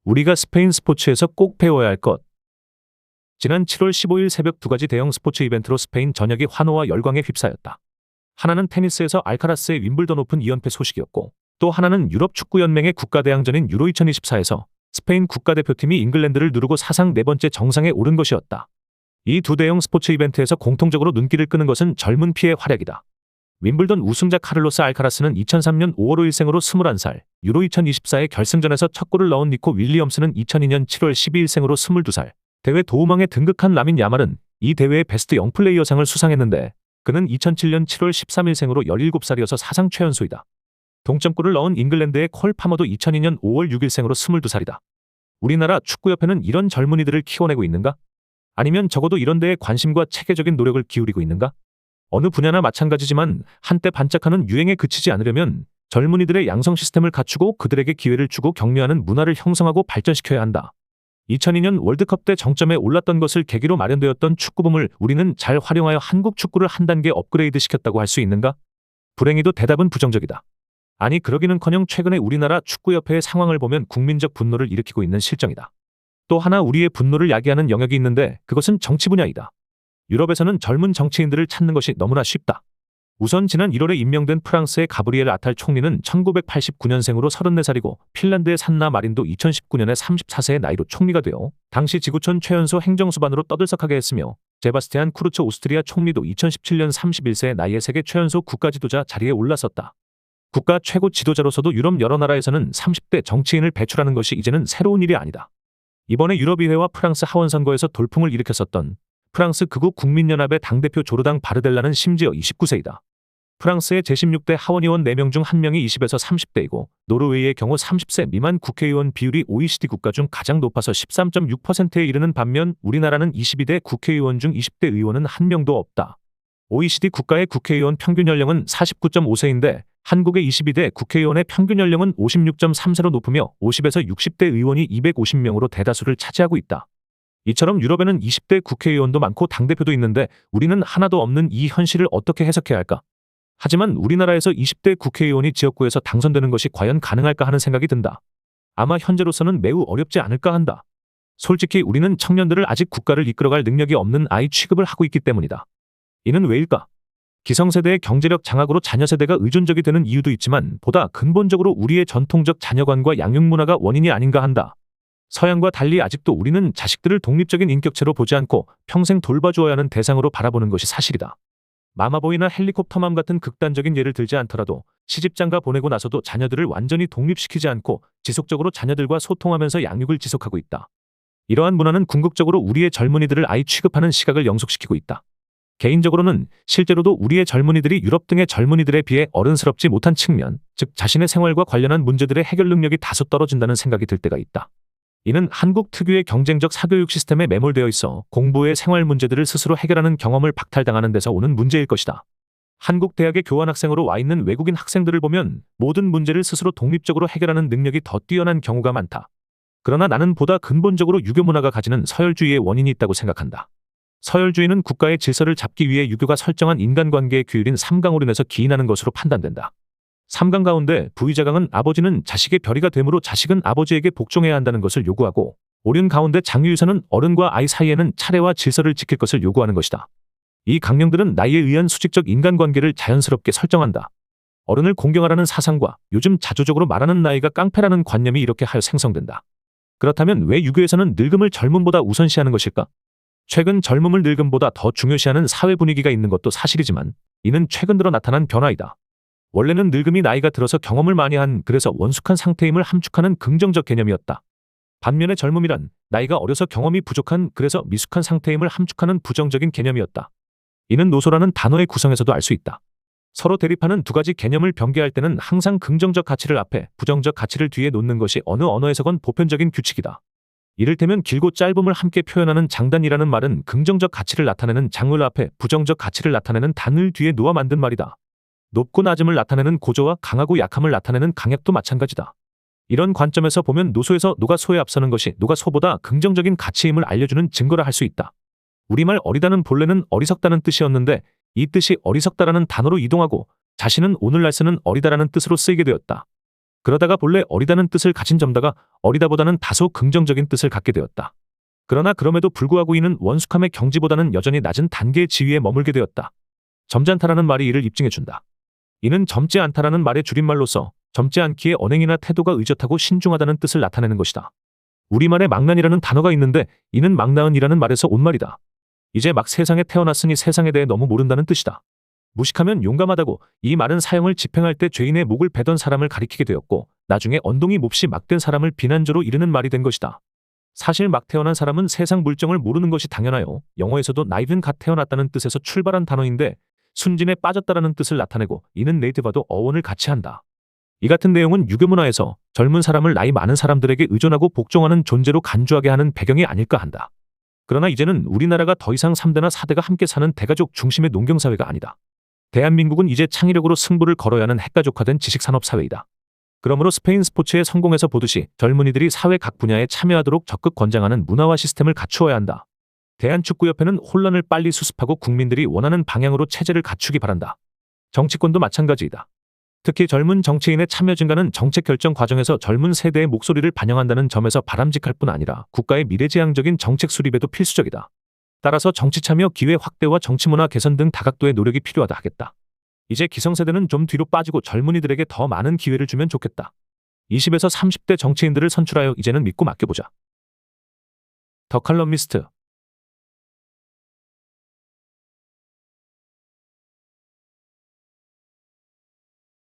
우리가 스페인 스포츠에서 꼭 배워야 할 것. 지난 7월 15일 새벽 두 가지 대형 스포츠 이벤트로 스페인 전역이 환호와 열광에 휩싸였다. 하나는 테니스에서 알카라스의 윈블던 오픈 2연패 소식이었고, 또 하나는 유럽 축구연맹의 국가대항전인 유로 2024에서 스페인 국가대표팀이 잉글랜드를 누르고 사상 네 번째 정상에 오른 것이었다. 이 두 대형 스포츠 이벤트에서 공통적으로 눈길을 끄는 것은 젊은 피의 활약이다. 윈블던 우승자 카를로스 알카라스는 2003년 5월 5일생으로 21살, 유로 2024의 결승전에서 첫 골을 넣은 니코 윌리엄스는 2002년 7월 12일생으로 22살, 대회 도움왕에 등극한 라민 야말은 이 대회의 베스트 영플레이어상을 수상했는데, 그는 2007년 7월 13일생으로 17살이어서 사상 최연소이다. 동점골을 넣은 잉글랜드의 콜 파머도 2002년 5월 6일생으로 22살이다. 우리나라 축구협회는 이런 젊은이들을 키워내고 있는가? 아니면 적어도 이런 데에 관심과 체계적인 노력을 기울이고 있는가? 어느 분야나 마찬가지지만 한때 반짝하는 유행에 그치지 않으려면 젊은이들의 양성 시스템을 갖추고 그들에게 기회를 주고 격려하는 문화를 형성하고 발전시켜야 한다. 2002년 월드컵 때 정점에 올랐던 것을 계기로 마련되었던 축구붐을 우리는 잘 활용하여 한국 축구를 한 단계 업그레이드 시켰다고 할 수 있는가? 불행히도 대답은 부정적이다. 아니, 그러기는커녕 최근에 우리나라 축구협회의 상황을 보면 국민적 분노를 일으키고 있는 실정이다. 또 하나 우리의 분노를 야기하는 영역이 있는데 그것은 정치 분야이다. 유럽에서는 젊은 정치인들을 찾는 것이 너무나 쉽다. 우선 지난 1월에 임명된 프랑스의 가브리엘 아탈 총리는 1989년생으로 34살이고 핀란드의 산나 마린도 2019년에 34세의 나이로 총리가 되어 당시 지구촌 최연소 행정수반으로 떠들썩하게 했으며, 제바스티안 쿠르츠 오스트리아 총리도 2017년 31세의 나이에 세계 최연소 국가지도자 자리에 올랐었다. 국가 최고 지도자로서도 유럽 여러 나라에서는 30대 정치인을 배출하는 것이 이제는 새로운 일이 아니다. 이번에 유럽의회와 프랑스 하원선거에서 돌풍을 일으켰었던 프랑스 극우 국민연합의 당대표 조르당 바르델라는 심지어 29세이다. 프랑스의 제16대 하원의원 4명 중 1명이 20에서 30대이고 노르웨이의 경우 30세 미만 국회의원 비율이 OECD 국가 중 가장 높아서 13.6%에 이르는 반면 우리나라는 22대 국회의원 중 20대 의원은 1명도 없다. OECD 국가의 국회의원 평균 연령은 49.5세인데 한국의 22대 국회의원의 평균 연령은 56.3세로 높으며 50에서 60대 의원이 250명으로 대다수를 차지하고 있다. 이처럼 유럽에는 20대 국회의원도 많고 당대표도 있는데 우리는 하나도 없는 이 현실을 어떻게 해석해야 할까? 하지만 우리나라에서 20대 국회의원이 지역구에서 당선되는 것이 과연 가능할까 하는 생각이 든다. 아마 현재로서는 매우 어렵지 않을까 한다. 솔직히 우리는 청년들을 아직 국가를 이끌어갈 능력이 없는 아이 취급을 하고 있기 때문이다. 이는 왜일까? 기성세대의 경제력 장악으로 자녀세대가 의존적이 되는 이유도 있지만 보다 근본적으로 우리의 전통적 자녀관과 양육문화가 원인이 아닌가 한다. 서양과 달리 아직도 우리는 자식들을 독립적인 인격체로 보지 않고 평생 돌봐주어야 하는 대상으로 바라보는 것이 사실이다. 마마보이나 헬리콥터맘 같은 극단적인 예를 들지 않더라도 시집장가 보내고 나서도 자녀들을 완전히 독립시키지 않고 지속적으로 자녀들과 소통하면서 양육을 지속하고 있다. 이러한 문화는 궁극적으로 우리의 젊은이들을 아이 취급하는 시각을 영속시키고 있다. 개인적으로는 실제로도 우리의 젊은이들이 유럽 등의 젊은이들에 비해 어른스럽지 못한 측면, 즉 자신의 생활과 관련한 문제들의 해결 능력이 다소 떨어진다는 생각이 들 때가 있다. 이는 한국 특유의 경쟁적 사교육 시스템에 매몰되어 있어 공부의 생활 문제들을 스스로 해결하는 경험을 박탈당하는 데서 오는 문제일 것이다. 한국 대학의 교환학생으로 와 있는 외국인 학생들을 보면 모든 문제를 스스로 독립적으로 해결하는 능력이 더 뛰어난 경우가 많다. 그러나 나는 보다 근본적으로 유교 문화가 가지는 서열주의의 원인이 있다고 생각한다. 서열주의는 국가의 질서를 잡기 위해 유교가 설정한 인간관계의 규율인 삼강오륜에서 기인하는 것으로 판단된다. 3강 가운데 부의자강은 아버지는 자식의 별이가 되므로 자식은 아버지에게 복종해야 한다는 것을 요구하고, 오륜 가운데 장유유서는 어른과 아이 사이에는 차례와 질서를 지킬 것을 요구하는 것이다. 이 강령들은 나이에 의한 수직적 인간관계를 자연스럽게 설정한다. 어른을 공경하라는 사상과 요즘 자조적으로 말하는 나이가 깡패라는 관념이 이렇게 하여 생성된다. 그렇다면 왜 유교에서는 늙음을 젊음보다 우선시하는 것일까? 최근 젊음을 늙음보다 더 중요시하는 사회 분위기가 있는 것도 사실이지만 이는 최근 들어 나타난 변화이다. 원래는 늙음이 나이가 들어서 경험을 많이 한, 그래서 원숙한 상태임을 함축하는 긍정적 개념이었다. 반면에 젊음이란 나이가 어려서 경험이 부족한, 그래서 미숙한 상태임을 함축하는 부정적인 개념이었다. 이는 노소라는 단어의 구성에서도 알 수 있다. 서로 대립하는 두 가지 개념을 병개할 때는 항상 긍정적 가치를 앞에, 부정적 가치를 뒤에 놓는 것이 어느 언어에서건 보편적인 규칙이다. 이를테면 길고 짧음을 함께 표현하는 장단이라는 말은 긍정적 가치를 나타내는 장을 앞에, 부정적 가치를 나타내는 단을 뒤에 놓아 만든 말이다. 높고 낮음을 나타내는 고조와 강하고 약함을 나타내는 강약도 마찬가지다. 이런 관점에서 보면 노소에서 노가 소에 앞서는 것이 노가 소보다 긍정적인 가치임을 알려주는 증거라 할 수 있다. 우리말 어리다는 본래는 어리석다는 뜻이었는데 이 뜻이 어리석다라는 단어로 이동하고 자신은 오늘날 쓰는 어리다라는 뜻으로 쓰이게 되었다. 그러다가 본래 어리다는 뜻을 가진 점다가 어리다보다는 다소 긍정적인 뜻을 갖게 되었다. 그러나 그럼에도 불구하고 이는 원숙함의 경지보다는 여전히 낮은 단계의 지위에 머물게 되었다. 점잖다라는 말이 이를 입증해준다. 이는 젊지 않다라는 말의 줄임말로서 젊지 않기에 언행이나 태도가 의젓하고 신중하다는 뜻을 나타내는 것이다. 우리말에 망난이라는 단어가 있는데 이는 망나은이라는 말에서 온 말이다. 이제 막 세상에 태어났으니 세상에 대해 너무 모른다는 뜻이다. 무식하면 용감하다고 이 말은 사형을 집행할 때 죄인의 목을 베던 사람을 가리키게 되었고 나중에 언동이 몹시 막된 사람을 비난조로 이르는 말이 된 것이다. 사실 막 태어난 사람은 세상 물정을 모르는 것이 당연하여 영어에서도 naive는 갓 태어났다는 뜻에서 출발한 단어인데 순진에 빠졌다라는 뜻을 나타내고 이는 네이티브와도 어원을 같이 한다. 이 같은 내용은 유교 문화에서 젊은 사람을 나이 많은 사람들에게 의존하고 복종하는 존재로 간주하게 하는 배경이 아닐까 한다. 그러나 이제는 우리나라가 더 이상 3대나 4대가 함께 사는 대가족 중심의 농경사회가 아니다. 대한민국은 이제 창의력으로 승부를 걸어야 하는 핵가족화된 지식산업사회이다. 그러므로 스페인 스포츠의 성공에서 보듯이 젊은이들이 사회 각 분야에 참여하도록 적극 권장하는 문화와 시스템을 갖추어야 한다. 대한축구협회는 혼란을 빨리 수습하고 국민들이 원하는 방향으로 체제를 갖추기 바란다. 정치권도 마찬가지이다. 특히 젊은 정치인의 참여 증가는 정책 결정 과정에서 젊은 세대의 목소리를 반영한다는 점에서 바람직할 뿐 아니라 국가의 미래지향적인 정책 수립에도 필수적이다. 따라서 정치 참여 기회 확대와 정치문화 개선 등 다각도의 노력이 필요하다 하겠다. 이제 기성세대는 좀 뒤로 빠지고 젊은이들에게 더 많은 기회를 주면 좋겠다. 20에서 30대 정치인들을 선출하여 이제는 믿고 맡겨보자. 더 칼럼니스트